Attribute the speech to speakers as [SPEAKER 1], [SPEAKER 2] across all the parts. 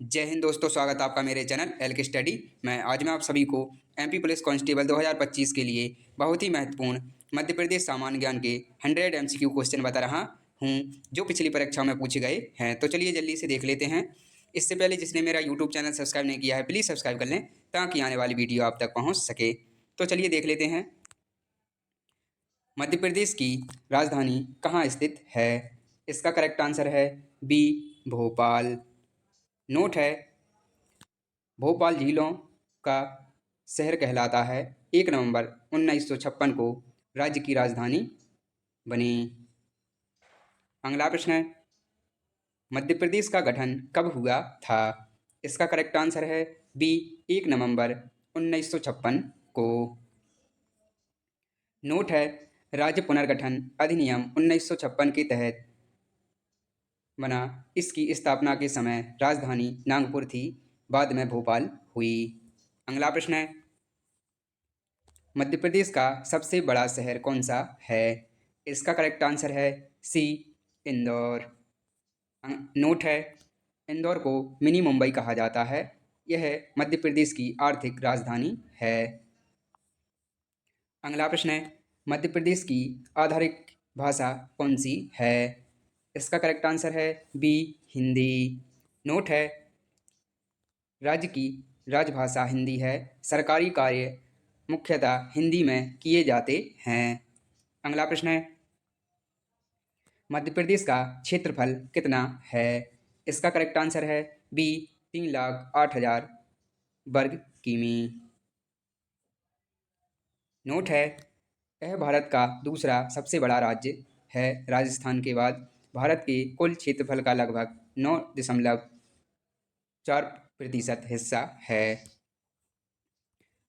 [SPEAKER 1] जय हिंद दोस्तों, स्वागत है आपका मेरे चैनल एल के स्टडी। मैं आप सभी को एमपी पुलिस कांस्टेबल 2025 के लिए बहुत ही महत्वपूर्ण मध्य प्रदेश सामान्य ज्ञान के 100 एमसीक्यू क्वेश्चन बता रहा हूं, जो पिछली परीक्षा में पूछे गए हैं। तो चलिए जल्दी से देख लेते हैं। इससे पहले जिसने मेरा यूट्यूब चैनल सब्सक्राइब नहीं किया है, प्लीज़ सब्सक्राइब कर लें ताकि आने वाली वीडियो आप तक पहुँच सके। तो चलिए देख लेते हैं। मध्य प्रदेश की राजधानी कहाँ स्थित है? इसका करेक्ट आंसर है बी, भोपाल। नोट है, भोपाल झीलों का शहर कहलाता है। 1 नवंबर 1956 को राज्य की राजधानी बनी। अगला प्रश्न है, मध्य प्रदेश का गठन कब हुआ था? इसका करेक्ट आंसर है बी, 1 नवंबर 1956 को। नोट है, राज्य पुनर्गठन अधिनियम 1956 के तहत बना। इसकी स्थापना के समय राजधानी नागपुर थी, बाद में भोपाल हुई। अगला प्रश्न है, मध्य प्रदेश का सबसे बड़ा शहर कौन सा है? इसका करेक्ट आंसर है सी, इंदौर। नोट है, इंदौर को मिनी मुंबई कहा जाता है। यह मध्य प्रदेश की आर्थिक राजधानी है। अगला प्रश्न है, मध्य प्रदेश की आधारिक भाषा कौन सी है? इसका करेक्ट आंसर है बी, हिंदी। नोट है, राज्य की राजभाषा हिंदी है। सरकारी कार्य मुख्यतः हिंदी में किए जाते हैं। अगला प्रश्न है, मध्य प्रदेश का क्षेत्रफल कितना है? इसका करेक्ट आंसर है बी, 3,08,000 वर्ग किमी। नोट है, यह भारत का दूसरा सबसे बड़ा राज्य है। राजस्थान के बाद भारत के कुल क्षेत्रफल का लगभग 9.4% हिस्सा है।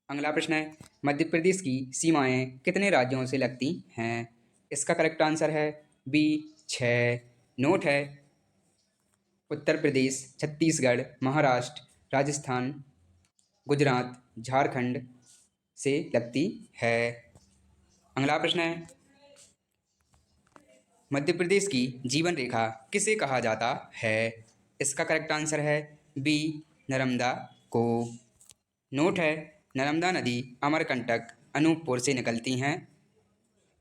[SPEAKER 1] अगला प्रश्न है, मध्य प्रदेश की सीमाएं कितने राज्यों से लगती हैं? इसका करेक्ट आंसर है बी, 6। नोट है, उत्तर प्रदेश, छत्तीसगढ़, महाराष्ट्र, राजस्थान, गुजरात, झारखंड से लगती है। अगला प्रश्न है, मध्य प्रदेश की जीवन रेखा किसे कहा जाता है? इसका करेक्ट आंसर है बी, नर्मदा को। नोट है, नर्मदा नदी अमरकंटक अनूपपुर से निकलती हैं।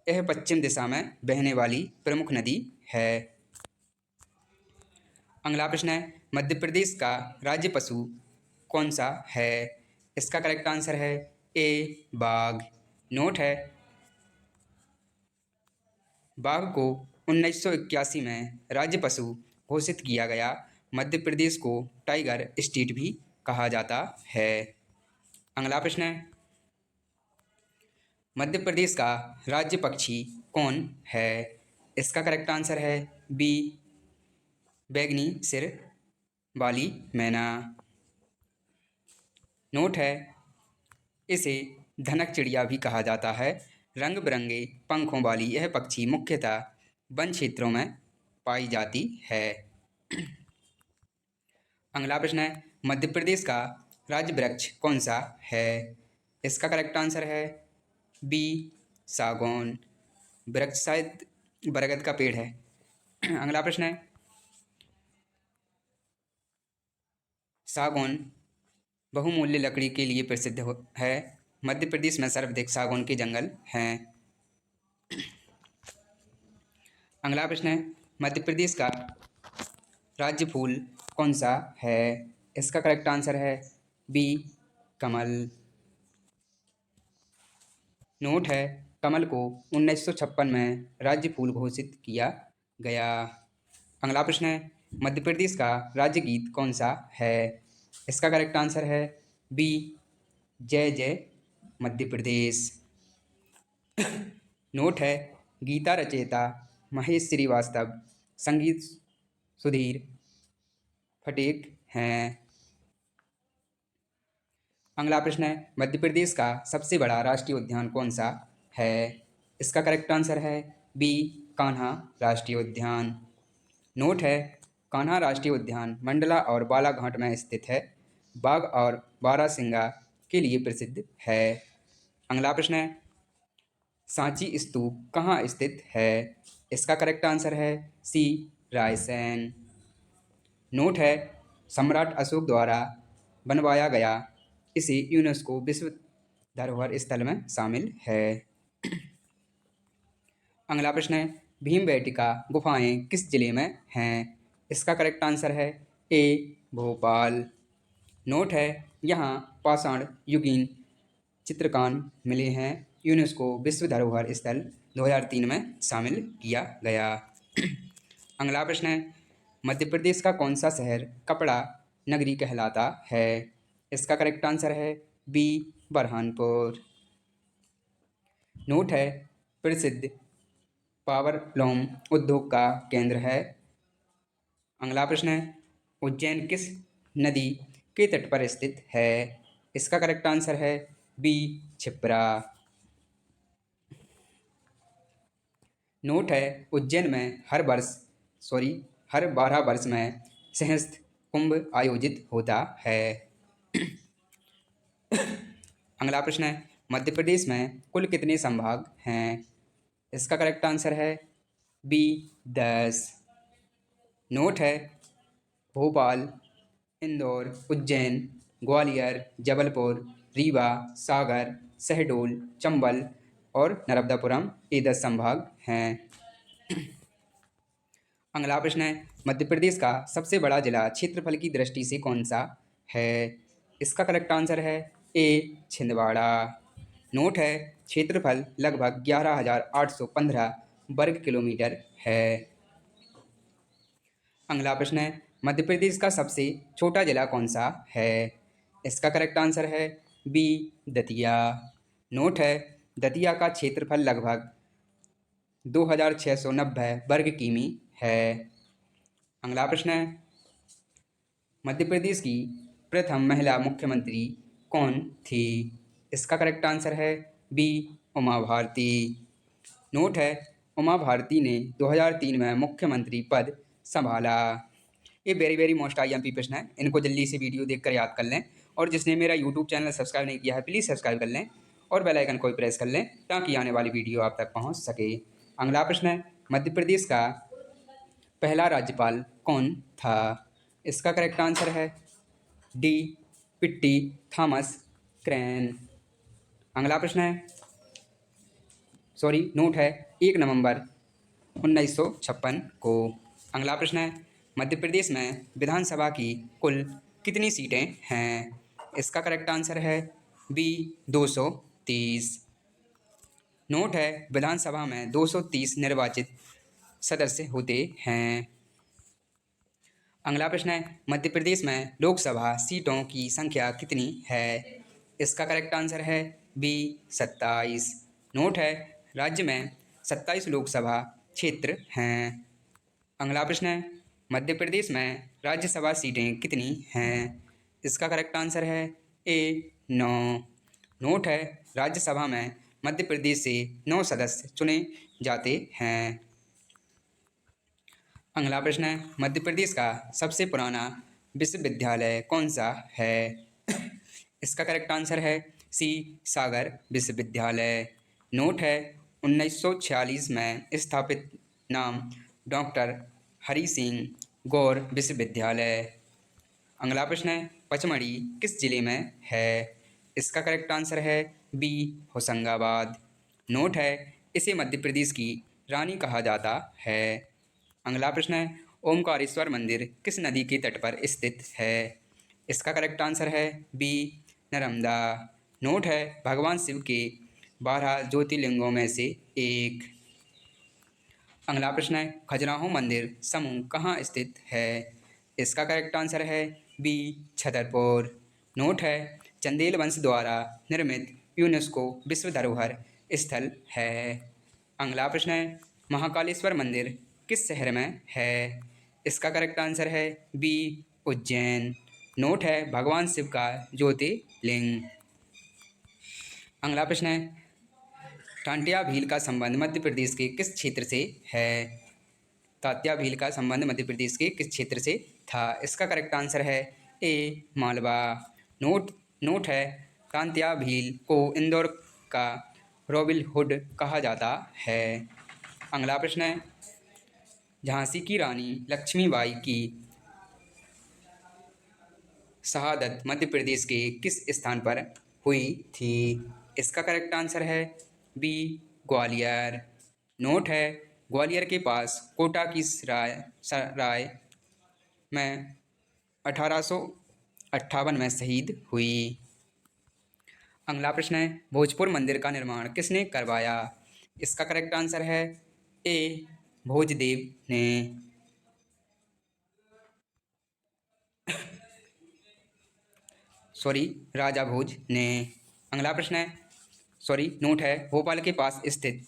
[SPEAKER 1] यह पश्चिम दिशा में बहने वाली प्रमुख नदी है। अगला प्रश्न है, मध्य प्रदेश का राज्य पशु कौन सा है? इसका करेक्ट आंसर है ए, बाघ। नोट है, बाघ को 1981 में राज्य पशु घोषित किया गया। मध्य प्रदेश को टाइगर स्टेट भी कहा जाता है। अगला प्रश्न है, मध्य प्रदेश का राज्य पक्षी कौन है? इसका करेक्ट आंसर है बी, बैगनी सिर वाली मैना। नोट है, इसे धनक चिड़िया भी कहा जाता है। रंग बिरंगे पंखों वाली यह पक्षी मुख्यतः वन क्षेत्रों में पाई जाती है। अगला प्रश्न है, मध्य प्रदेश का राज्य वृक्ष कौन सा है? इसका करेक्ट आंसर है बी, सागौन। वृक्ष शायद बरगद का पेड़ है। अगला प्रश्न है, सागौन बहुमूल्य लकड़ी के लिए प्रसिद्ध है। मध्य प्रदेश में सर्वाधिक सागौन के जंगल हैं। अगला प्रश्न है, मध्य प्रदेश का राज्य फूल कौन सा है? इसका करेक्ट आंसर है बी, कमल। नोट है, कमल को 1956 में राज्य फूल घोषित किया गया। अगला प्रश्न है, मध्य प्रदेश का राज्य गीत कौन सा है? इसका करेक्ट आंसर है बी, जय जय मध्य प्रदेश। नोट है, गीता रचयिता महेश श्रीवास्तव, संगीत सुधीर फटेक हैं। अगला प्रश्न है, मध्य प्रदेश का सबसे बड़ा राष्ट्रीय उद्यान कौन सा है? इसका करेक्ट आंसर है बी, कान्हा राष्ट्रीय उद्यान। नोट है, कान्हा राष्ट्रीय उद्यान मंडला और बालाघाट में स्थित है। बाघ और बारहसिंगा के लिए प्रसिद्ध है। अगला प्रश्न है, सांची स्तूप कहाँ स्थित है? इसका करेक्ट आंसर है सी, रायसेन। नोट है, सम्राट अशोक द्वारा बनवाया गया। इसे यूनेस्को विश्व धरोहर स्थल में शामिल है। अगला प्रश्न है, भीमबेटका गुफाएं किस जिले में हैं? इसका करेक्ट आंसर है ए भोपाल। नोट है, यहाँ पाषाण युगीन चित्रकान मिले हैं। यूनेस्को विश्व धरोहर स्थल 2003 में शामिल किया गया। अगला प्रश्न है, मध्य प्रदेश का कौन सा शहर कपड़ा नगरी कहलाता है? इसका करेक्ट आंसर है बी बरहानपुर। नोट है, प्रसिद्ध पावरलूम उद्योग का केंद्र है। अगला प्रश्न है, उज्जैन किस नदी के तट पर स्थित है? इसका करेक्ट आंसर है बी क्षिप्रा। नोट है, उज्जैन में हर 12 वर्ष में सहस्त्र कुंभ आयोजित होता है। अगला प्रश्न है, मध्य प्रदेश में कुल कितने संभाग हैं? इसका करेक्ट आंसर है बी 10। नोट है, भोपाल, इंदौर, उज्जैन, ग्वालियर, जबलपुर, रीवा, सागर, शहडोल, चंबल और नर्मदापुरम ये 10 संभाग हैं। अगला प्रश्न है, मध्य प्रदेश का सबसे बड़ा जिला क्षेत्रफल की दृष्टि से कौन सा है? इसका करेक्ट आंसर है ए छिंदवाड़ा। नोट है, क्षेत्रफल लगभग 11,815 वर्ग किलोमीटर है। अगला प्रश्न है, मध्य प्रदेश का सबसे छोटा जिला कौन सा है? इसका करेक्ट आंसर है बी दतिया। नोट है, दतिया का क्षेत्रफल लगभग 2,690 वर्ग किमी है। अगला प्रश्न है, मध्य प्रदेश की प्रथम महिला मुख्यमंत्री कौन थी? इसका करेक्ट आंसर है बी उमा भारती। नोट है, उमा भारती ने 2003 में मुख्यमंत्री पद संभाला। ये वेरी मोस्ट IMP प्रश्न है, इनको जल्दी से वीडियो देखकर याद कर लें। और जिसने मेरा यूट्यूब चैनल सब्सक्राइब नहीं किया है प्लीज़ सब्सक्राइब कर लें और बेल आइकन को भी प्रेस कर लें ताकि आने वाली वीडियो आप तक पहुंच सके। अगला प्रश्न है, मध्य प्रदेश का पहला राज्यपाल कौन था? इसका करेक्ट आंसर है डी पिट्टी थॉमस क्रैन। अगला प्रश्न है, नोट है 1 नवंबर 1956 को। अगला प्रश्न है, मध्य प्रदेश में विधानसभा की कुल कितनी सीटें हैं? इसका करेक्ट आंसर है बी 230। नोट है, विधानसभा में 230 निर्वाचित सदस्य होते हैं। अगला प्रश्न है, मध्य प्रदेश में लोकसभा सीटों की संख्या कितनी है? इसका करेक्ट आंसर है बी 27। नोट है, राज्य में 27 लोकसभा क्षेत्र हैं। अगला प्रश्न है, मध्य प्रदेश में राज्यसभा सीटें कितनी हैं? इसका करेक्ट आंसर है ए 9। नोट है, राज्यसभा में मध्य प्रदेश से 9 सदस्य चुने जाते हैं। अगला प्रश्न है, मध्य प्रदेश का सबसे पुराना विश्वविद्यालय कौन सा है? इसका करेक्ट आंसर है सी सागर विश्वविद्यालय। नोट है, 1946 में स्थापित, नाम डॉक्टर हरि सिंह गौर विश्वविद्यालय। अगला प्रश्न है, पचमढ़ी किस जिले में है? इसका करेक्ट आंसर है बी होशंगाबाद। नोट है, इसे मध्य प्रदेश की रानी कहा जाता है। अगला प्रश्न है, ओमकारेश्वर मंदिर किस नदी के तट पर स्थित है? इसका करेक्ट आंसर है बी नर्मदा। नोट है, भगवान शिव के 12 ज्योतिर्लिंगों में से एक। अगला प्रश्न है, खजुराहो मंदिर समूह कहाँ स्थित है? इसका करेक्ट आंसर है बी छतरपुर। नोट है, चंदेल वंश द्वारा निर्मित यूनेस्को विश्व धरोहर स्थल है। अगला प्रश्न है, महाकालेश्वर मंदिर किस शहर में है? इसका करेक्ट आंसर है बी उज्जैन। नोट है, भगवान शिव का ज्योतिर्लिंग। अगला प्रश्न है, टांटिया भील का संबंध मध्य प्रदेश के किस क्षेत्र से है? तात्या भील का संबंध मध्य प्रदेश के किस क्षेत्र से था? इसका करेक्ट आंसर है ए मालवा। नोट है, तांत्या भील को इंदौर का रॉबिन हुड कहा जाता है। अगला प्रश्न है, झांसी की रानी लक्ष्मीबाई की शहादत मध्य प्रदेश के किस स्थान पर हुई थी? इसका करेक्ट आंसर है बी, ग्वालियर। नोट है, ग्वालियर के पास कोटा की राय में 1858 में शहीद हुई। अगला प्रश्न है, भोजपुर मंदिर का निर्माण किसने करवाया? इसका करेक्ट आंसर है ए, भोजदेव ने। सॉरी, राजा भोज ने। अगला प्रश्न है, नोट है, भोपाल के पास स्थित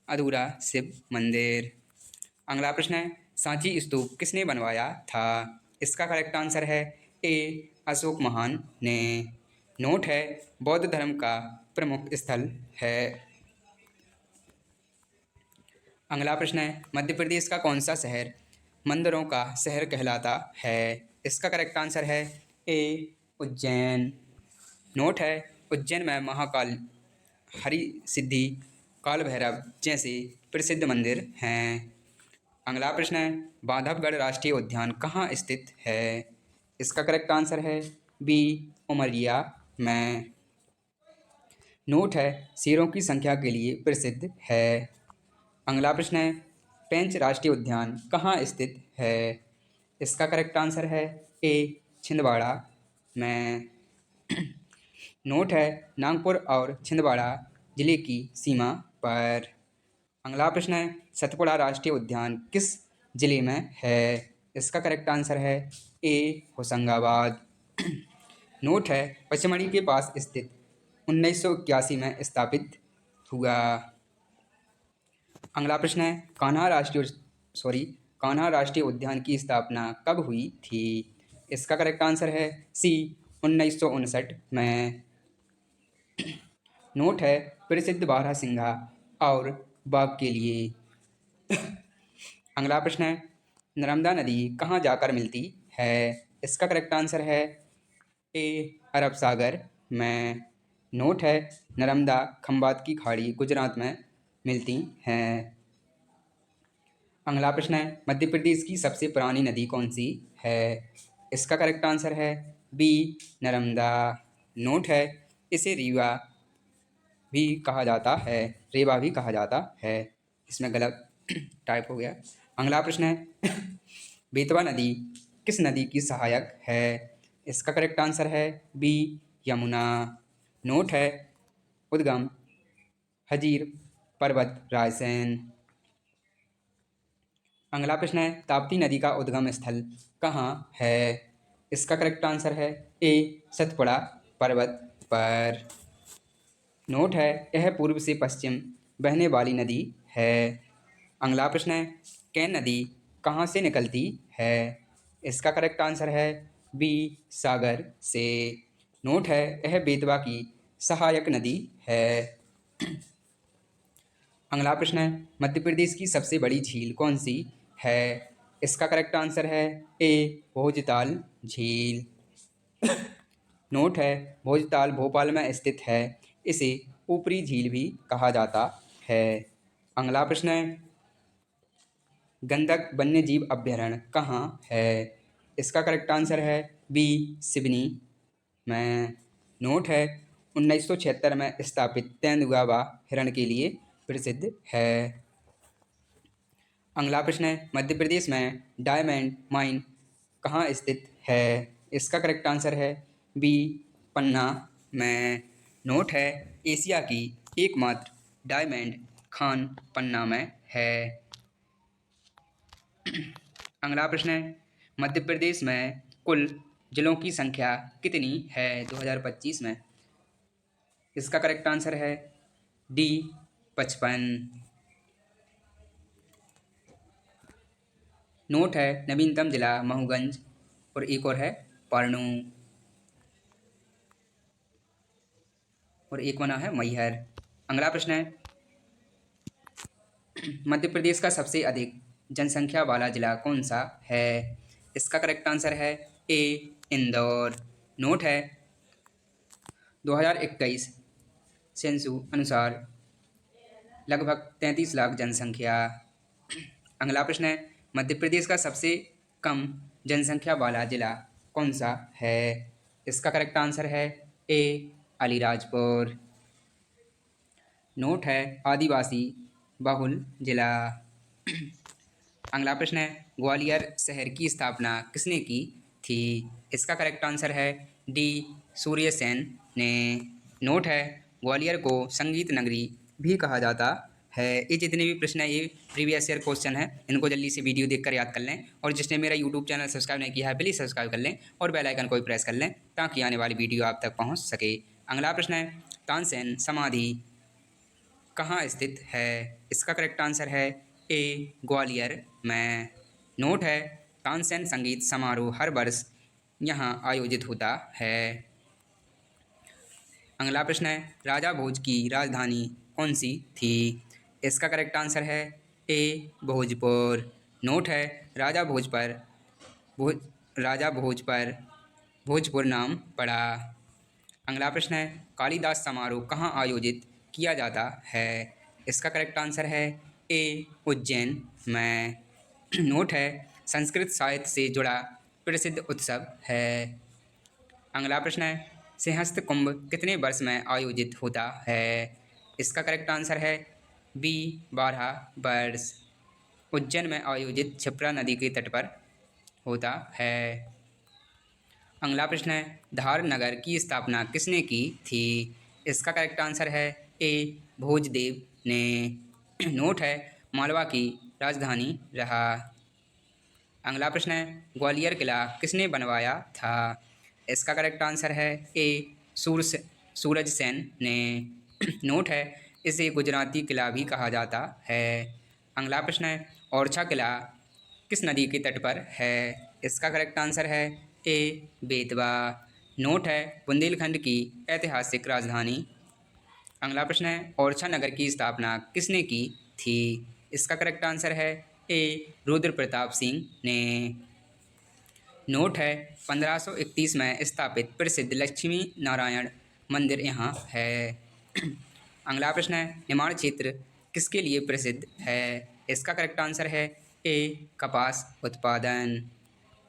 [SPEAKER 1] अधूरा शिव मंदिर। अगला प्रश्न है, सांची स्तूप किसने बनवाया था? इसका करेक्ट आंसर है ए, अशोक महान ने। नोट है, बौद्ध धर्म का प्रमुख स्थल है। अगला प्रश्न है, मध्य प्रदेश का कौन सा शहर मंदिरों का शहर कहलाता है? इसका करेक्ट आंसर है ए, उज्जैन। नोट है, उज्जैन में महाकाल, हरि सिद्धि, काल भैरव जैसे प्रसिद्ध मंदिर हैं। अगला प्रश्न है, बांधवगढ़ राष्ट्रीय उद्यान कहाँ स्थित है? इसका करेक्ट आंसर है बी, उमरिया में। नोट है, शेरों की संख्या के लिए प्रसिद्ध है। अगला प्रश्न है, पेंच राष्ट्रीय उद्यान कहाँ स्थित है? इसका करेक्ट आंसर है ए, छिंदवाड़ा में। नोट है, नागपुर और छिंदवाड़ा जिले की सीमा पर। अगला प्रश्न है, सतपुड़ा राष्ट्रीय उद्यान किस जिले में है? इसका करेक्ट आंसर है ए, होशंगाबाद। नोट है, पचमढ़ी के पास स्थित 1981 में स्थापित हुआ। अगला प्रश्न है, कान्हा राष्ट्रीय उद्यान की स्थापना कब हुई थी? इसका करेक्ट आंसर है सी, 1959 में। नोट है, प्रसिद्ध बारहसिंघा और बाघ के लिए। अगला प्रश्न है, नर्मदा नदी कहाँ जाकर मिलती है? इसका करेक्ट आंसर है ए, अरब सागर में। नोट है, नर्मदा खंबात की खाड़ी गुजरात में मिलती हैं। अगला प्रश्न है, मध्य प्रदेश की सबसे पुरानी नदी कौन सी है? इसका करेक्ट आंसर है बी, नर्मदा। नोट है, इसे रीवा भी कहा जाता है, रेवा भी कहा जाता है। इसमें गलत टाइप हो गया। अगला प्रश्न है, बेतवा नदी किस नदी की सहायक है? इसका करेक्ट आंसर है बी, यमुना। नोट है, उद्गम हजीर पर्वत रायसेन। अगला प्रश्न है, ताप्ती नदी का उद्गम स्थल कहाँ है? इसका करेक्ट आंसर है ए, सतपुड़ा पर्वत पर। नोट है, यह पूर्व से पश्चिम बहने वाली नदी है। अगला प्रश्न है, कैन नदी कहाँ से निकलती है? इसका करेक्ट आंसर है बी, सागर से। नोट है, यह बेतवा की सहायक नदी है। अगला प्रश्न है, मध्य प्रदेश की सबसे बड़ी झील कौन सी है? इसका करेक्ट आंसर है ए, भोजताल झील। नोट है, भोजताल भोपाल में स्थित है, इसे ऊपरी झील भी कहा जाता है। अगला प्रश्न है, गंडक वन्यजीव अभ्यारण्य कहाँ है? इसका करेक्ट आंसर है बी, सिवनी में। नोट है, 1976 में स्थापित तेंदुआ हिरण के लिए प्रसिद्ध है। अगला प्रश्न है, मध्य प्रदेश में डायमंड माइन कहाँ स्थित है? इसका करेक्ट आंसर है बी, पन्ना में। नोट है, एशिया की एकमात्र डायमंड खान पन्ना में है। अगला प्रश्न है, मध्य प्रदेश में कुल जिलों की संख्या कितनी है 2025 में? इसका करेक्ट आंसर है डी, 55। नोट है, नवीनतम जिला महूगंज और एक और है पार्नु, और एक बना है मैहर। अगला प्रश्न है, मध्य प्रदेश का सबसे अधिक जनसंख्या वाला जिला कौन सा है? इसका करेक्ट आंसर है ए, इंदौर। नोट है, 2021 सेंसु अनुसार लगभग 33 लाख जनसंख्या। अगला प्रश्न है, मध्य प्रदेश का सबसे कम जनसंख्या वाला जिला कौन सा है? इसका करेक्ट आंसर है ए अलीराजपुर। नोट है आदिवासी बहुल जिला। अगला प्रश्न है ग्वालियर शहर की स्थापना किसने की थी? इसका करेक्ट आंसर है डी सूर्यसेन ने। नोट है ग्वालियर को संगीत नगरी भी कहा जाता है। ये जितने भी प्रश्न है ये प्रीवियस ईयर क्वेश्चन है, इनको जल्दी से वीडियो देखकर याद कर लें। और जिसने मेरा यूट्यूब चैनल सब्सक्राइब नहीं किया है प्लीज़ सब्सक्राइब कर लें और बेल आइकन को भी प्रेस कर लें ताकि आने वाली वीडियो आप तक पहुंच सके। अगला प्रश्न है तानसेन समाधि कहाँ स्थित है? इसका करेक्ट आंसर है ए ग्वालियर में। नोट है तानसेन संगीत समारोह हर वर्ष यहाँ आयोजित होता है। अगला प्रश्न है राजा भोज की राजधानी कौन सी थी? इसका करेक्ट आंसर है ए भोजपुर। नोट है राजा भोज पर भोज राजा भोज पर भोजपुर नाम पड़ा। अगला प्रश्न है कालिदास समारोह कहाँ आयोजित किया जाता है? इसका करेक्ट आंसर है ए उज्जैन में। नोट है संस्कृत साहित्य से जुड़ा प्रसिद्ध उत्सव है। अगला प्रश्न है सिंहस्थ कुंभ कितने वर्ष में आयोजित होता है? इसका करेक्ट आंसर है बी 12 वर्ष। उज्जैन में आयोजित क्षिप्रा नदी के तट पर होता है। अगला प्रश्न है धार नगर की स्थापना किसने की थी? इसका करेक्ट आंसर है ए भोजदेव ने। नोट है मालवा की राजधानी रहा। अगला प्रश्न है ग्वालियर किला किसने बनवाया था? इसका करेक्ट आंसर है ए सूरज सेन ने। नोट है इसे गुजराती किला भी कहा जाता है। अगला प्रश्न है ओरछा किला किस नदी के तट पर है? इसका करेक्ट आंसर है ए बेतवा। नोट है बुंदेलखंड की ऐतिहासिक राजधानी। अगला प्रश्न है ओरछा नगर की स्थापना किसने की थी? इसका करेक्ट आंसर है ए रुद्र प्रताप सिंह ने। नोट है 1531 में स्थापित प्रसिद्ध लक्ष्मी नारायण मंदिर यहाँ है। अगला प्रश्न है निमाड़ क्षेत्र किसके लिए प्रसिद्ध है? इसका करेक्ट आंसर है ए कपास उत्पादन।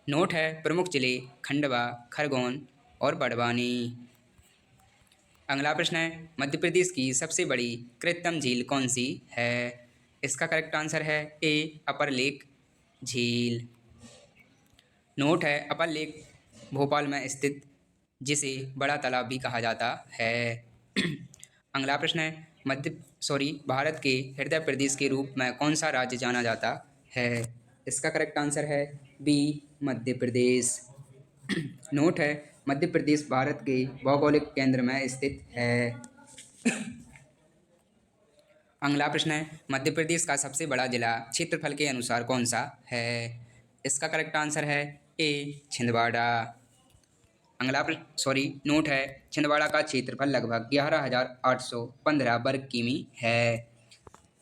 [SPEAKER 1] नोट है प्रमुख जिले खंडवा, खरगोन और बड़वानी। अगला प्रश्न है मध्य प्रदेश की सबसे बड़ी कृत्रिम झील कौन सी है? इसका करेक्ट आंसर है ए अपर लेक झील। नोट है अपर लेक भोपाल में स्थित जिसे बड़ा तालाब भी कहा जाता है। अगला प्रश्न है भारत के हृदय प्रदेश के रूप में कौन सा राज्य जाना जाता है? इसका करेक्ट आंसर है बी मध्य प्रदेश। नोट है मध्य प्रदेश भारत के भौगोलिक केंद्र में स्थित है। अगला प्रश्न है मध्य प्रदेश का सबसे बड़ा जिला क्षेत्रफल के अनुसार कौन सा है? इसका करेक्ट आंसर है ए छिंदवाड़ा। नोट है छिंदवाड़ा का क्षेत्रफल लगभग 11,815 वर्ग किमी है।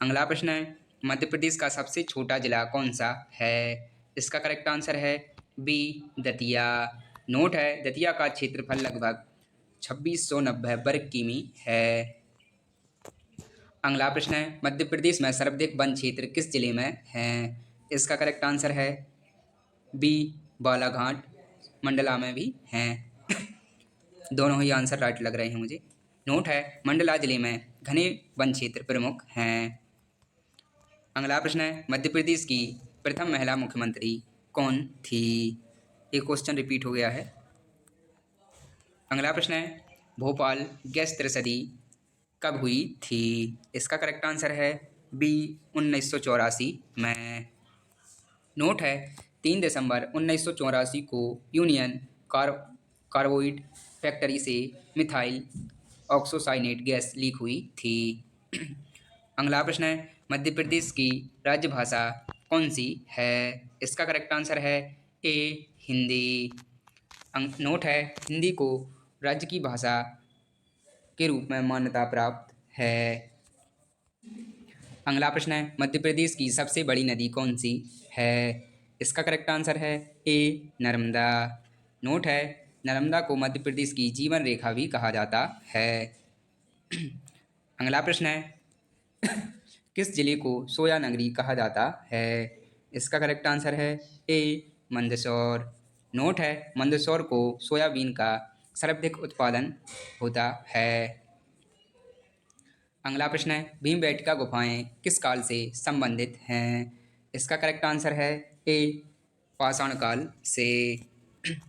[SPEAKER 1] अगला प्रश्न है मध्य प्रदेश का सबसे छोटा जिला कौन सा है? इसका करेक्ट आंसर है बी दतिया। नोट है दतिया का क्षेत्रफल लगभग 2690 वर्ग किमी है। अगला प्रश्न है मध्य प्रदेश में सर्वाधिक वन क्षेत्र किस जिले में है? इसका करेक्ट आंसर है बी बालाघाट। मंडला में भी हैं। दोनों ही आंसर राइट लग रहे हैं मुझे। नोट है मंडला जिले में घने वन क्षेत्र प्रमुख हैं। अगला प्रश्न है मध्य प्रदेश की प्रथम महिला मुख्यमंत्री कौन थी? एक क्वेश्चन रिपीट हो गया है। अगला प्रश्न है भोपाल गैस त्रसदी कब हुई थी? इसका करेक्ट आंसर है बी 1984 में। नोट है 3 दिसंबर 1984 को यूनियन कार्बाइड फैक्ट्री से मिथाइल ऑक्सोसाइनेट गैस लीक हुई थी। अगला प्रश्न है मध्य प्रदेश की राज्य भाषा कौन सी है? इसका करेक्ट आंसर है ए हिंदी। नोट है हिंदी को राज्य की भाषा के रूप में मान्यता प्राप्त है। अगला प्रश्न है मध्य प्रदेश की सबसे बड़ी नदी कौन सी है? इसका करेक्ट आंसर है ए नर्मदा। नोट है नर्मदा को मध्य प्रदेश की जीवन रेखा भी कहा जाता है। अगला प्रश्न है किस जिले को सोया नगरी कहा जाता है? इसका करेक्ट आंसर है ए मंदसौर। नोट है मंदसौर को सोयाबीन का सर्वाधिक उत्पादन होता है। अगला प्रश्न है, भीमबेटका गुफाएं किस काल से संबंधित हैं? इसका करेक्ट आंसर है ए, पाषाण काल से।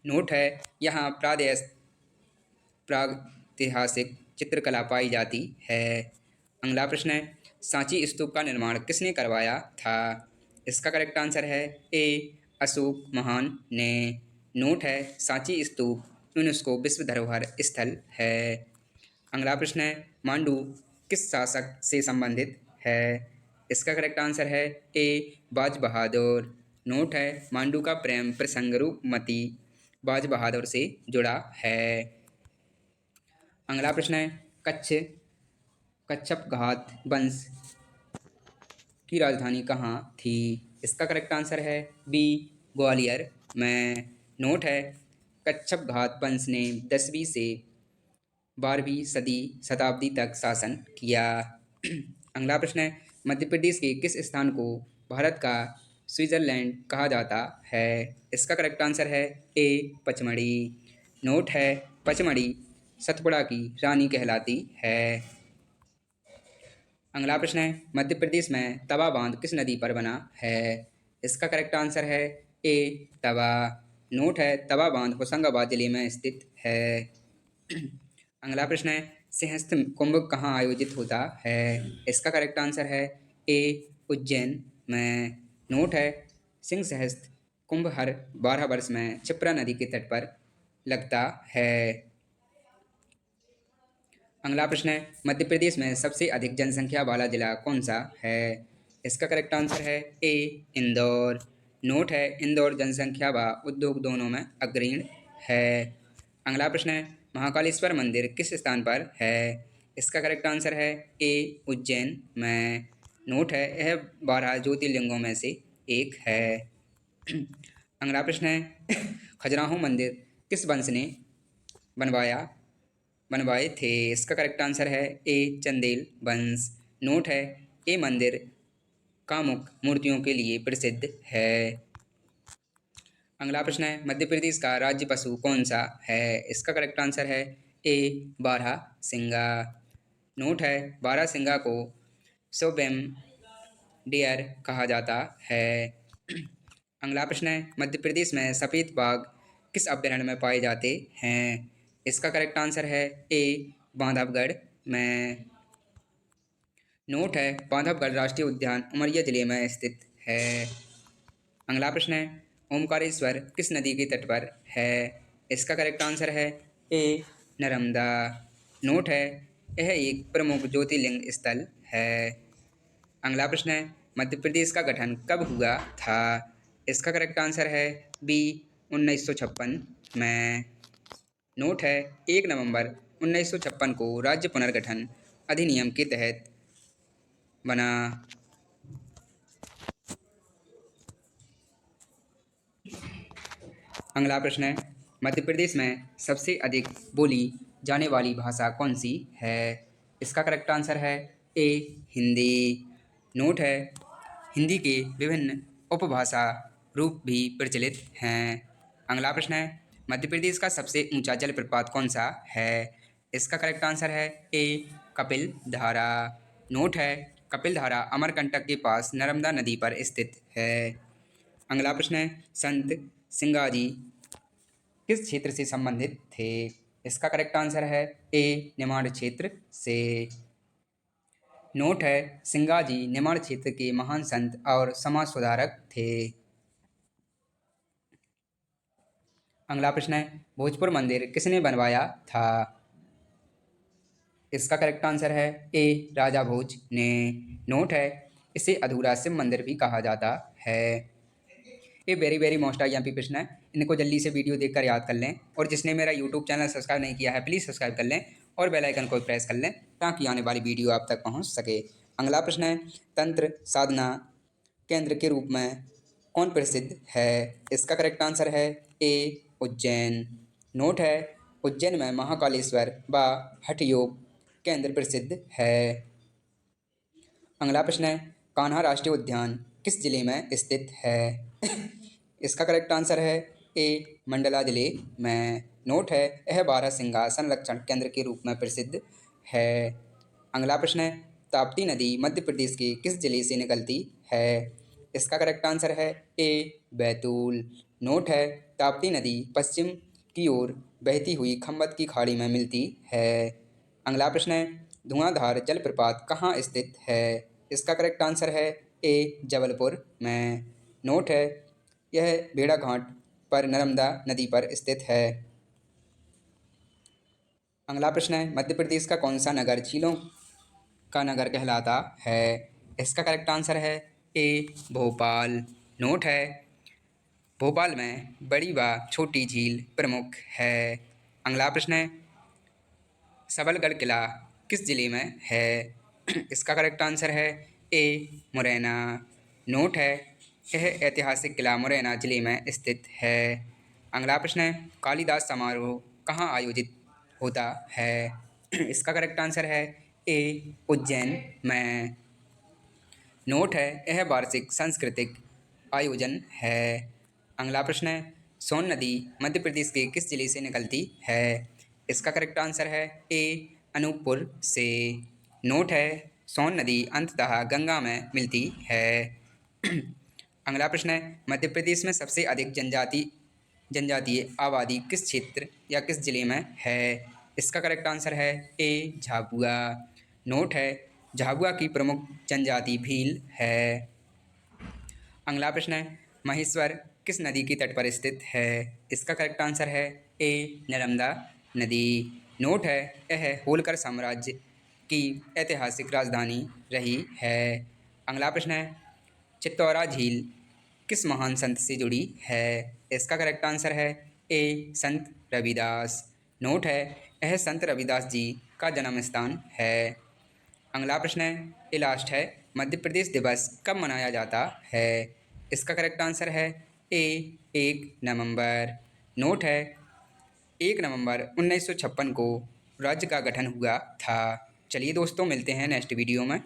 [SPEAKER 1] नोट है, यहाँ प्रागैतिहासिक चित्रकला पाई जाती है। अगला प्रश्न है, सांची स्तूप का निर्माण किसने करवाया था? इसका करेक्ट आंसर है ए, अशोक महान ने। नोट है, सांची स्तूप यूनेस्को विश्व धरोहर स्थल है। अगला प्रश्न है, मांडू किस शासक से संबंधित है? इसका करेक्ट आंसर है ए, बाज बहादुर। नोट है, मांडू का प्रेम प्रसंग रूपमती बाज बहादुर से जुड़ा है। अगला प्रश्न है, कच्छप घात वंश की राजधानी कहाँ थी? इसका करेक्ट आंसर है बी, ग्वालियर में। नोट है, कच्छप घात वंश ने 10वीं से 12वीं शताब्दी तक शासन किया। अगला प्रश्न है, मध्य प्रदेश के किस स्थान को भारत का स्विट्जरलैंड कहा जाता है? इसका करेक्ट आंसर है ए, पचमढ़ी। नोट है, पचमढ़ी सतपुड़ा की रानी कहलाती है। अगला प्रश्न है, मध्य प्रदेश में तवा बांध किस नदी पर बना है? इसका करेक्ट आंसर है ए, तवा। नोट है, तवा बांध होशंगाबाद जिले में स्थित है। अगला प्रश्न है, सिंहस्थ कुंभ कहाँ आयोजित होता है? इसका करेक्ट आंसर है ए, उज्जैन में। नोट है, सिंह सहस्त्र कुंभ हर 12 वर्ष में क्षिप्रा नदी के तट पर लगता है। अगला प्रश्न है, मध्य प्रदेश में सबसे अधिक जनसंख्या वाला जिला कौन सा है? इसका करेक्ट आंसर है ए, इंदौर। नोट है, इंदौर जनसंख्या व उद्योग दोनों में अग्रणी है। अगला प्रश्न है, महाकालेश्वर मंदिर किस स्थान पर है? इसका करेक्ट आंसर है ए, उज्जैन में। नोट है, यह 12 ज्योतिर्लिंगों में से एक है। अगला प्रश्न है, खजुराहो मंदिर किस वंश ने बनवाए थे? इसका करेक्ट आंसर है ए, चंदेल वंश। नोट है, ये मंदिर कामुक मूर्तियों के लिए प्रसिद्ध है। अगला प्रश्न है, मध्य प्रदेश का राज्य पशु कौन सा है? इसका करेक्ट आंसर है ए, बारहसिंगा। नोट है, बारहसिंगा को सोबेम डियर कहा जाता है। अगला प्रश्न है, मध्य प्रदेश में सफ़ेद बाघ किस अभयारण्य में पाए जाते हैं? इसका करेक्ट आंसर है ए, बांधवगढ़ में। नोट है, बांधवगढ़ राष्ट्रीय उद्यान उमरिया जिले में स्थित है। अगला प्रश्न है, ओमकारेश्वर किस नदी के तट पर है? इसका करेक्ट आंसर है ए, नर्मदा। नोट है, यह एक प्रमुख ज्योतिर्लिंग स्थल है। अगला प्रश्न है, मध्य प्रदेश का गठन कब हुआ था? इसका करेक्ट आंसर है बी, 1956 में। नोट है, 1 नवंबर 1956 को राज्य पुनर्गठन अधिनियम के तहत बना। अगला प्रश्न है, मध्य प्रदेश में सबसे अधिक बोली जाने वाली भाषा कौन सी है? इसका करेक्ट आंसर है ए, हिंदी। नोट है, हिंदी के विभिन्न उपभाषा रूप भी प्रचलित हैं। अगला प्रश्न है, मध्य प्रदेश का सबसे ऊंचा जलप्रपात कौन सा है? इसका करेक्ट आंसर है ए, कपिल धारा। नोट है, कपिल धारा अमरकंटक के पास नर्मदा नदी पर स्थित है। अगला प्रश्न है, संत सिंगाजी किस क्षेत्र से संबंधित थे? इसका करेक्ट आंसर है ए, निमाड़ क्षेत्र से। नोट है, सिंगाजी निमाड़ क्षेत्र के महान संत और समाज सुधारक थे। अगला प्रश्न है, भोजपुर मंदिर किसने बनवाया था? इसका करेक्ट आंसर है ए, राजा भोज ने। नोट है, इसे अधूरा शिव मंदिर भी कहा जाता है। ये वेरी मोस्ट आई प्रश्न है, इनको जल्दी से वीडियो देखकर याद कर लें। और जिसने मेरा यूट्यूब चैनल सब्सक्राइब नहीं किया है प्लीज़ सब्सक्राइब कर लें और बेल आइकन को प्रेस कर लें ताकि आने वाली वीडियो आप तक पहुंच सके। अगला प्रश्न है, तंत्र साधना केंद्र के रूप में कौन प्रसिद्ध है? इसका करेक्ट आंसर है ए, उज्जैन। नोट है, उज्जैन में महाकालेश्वर व हठ योग केंद्र प्रसिद्ध है। अगला प्रश्न है, कान्हा राष्ट्रीय उद्यान किस जिले में स्थित है? इसका करेक्ट आंसर है ए मंडला जिले में। नोट है, यह बारहसिंगा संरक्षण केंद्र के रूप में प्रसिद्ध है। अगला प्रश्न है, ताप्ती नदी मध्य प्रदेश के किस जिले से निकलती है? इसका करेक्ट आंसर है ए बैतूल। नोट है, ताप्ती नदी पश्चिम की ओर बहती हुई खम्बत की खाड़ी में मिलती है। अगला प्रश्न है, धुआंधार जलप्रपात कहाँ स्थित है? इसका करेक्ट आंसर है ए जबलपुर में। नोट है, यह भेड़ाघाट पर नर्मदा नदी पर स्थित है। अगला प्रश्न है, मध्य प्रदेश का कौन सा नगर झीलों का नगर कहलाता है? इसका करेक्ट आंसर है ए भोपाल। नोट है, भोपाल में बड़ी व छोटी झील प्रमुख है। अगला प्रश्न है, सबलगढ़ किला किस जिले में है? इसका करेक्ट आंसर है ए मुरैना। नोट है, यह ऐतिहासिक किला मुरैना जिले में स्थित है। अगला प्रश्न है, कालिदास समारोह कहाँ आयोजित होता है? इसका करेक्ट आंसर है ए उज्जैन में। नोट है, यह वार्षिक सांस्कृतिक आयोजन है। अगला प्रश्न है, सोन नदी मध्य प्रदेश के किस जिले से निकलती है? इसका करेक्ट आंसर है ए अनूपपुर से। नोट है, सोन नदी अंततः गंगा में मिलती है। अगला प्रश्न है, मध्य प्रदेश में सबसे अधिक जनजातीय आबादी किस क्षेत्र या किस जिले में है? इसका करेक्ट आंसर है ए झाबुआ। नोट है, झाबुआ की प्रमुख जनजाति भील है। अगला प्रश्न है, महेश्वर किस नदी के तट पर स्थित है? इसका करेक्ट आंसर है ए नर्मदा नदी। नोट है, यह होलकर साम्राज्य की ऐतिहासिक राजधानी रही है। अगला प्रश्न है, चित्तौरा झील किस महान संत से जुड़ी है? इसका करेक्ट आंसर है ए संत रविदास। नोट है, यह संत रविदास जी का जन्म स्थान है। अगला प्रश्न है, ये लास्ट है, मध्य प्रदेश दिवस कब मनाया जाता है? इसका करेक्ट आंसर है ए 1 नवंबर। नोट है, 1 नवंबर 1956 को राज्य का गठन हुआ था। चलिए दोस्तों, मिलते हैं नेक्स्ट वीडियो में।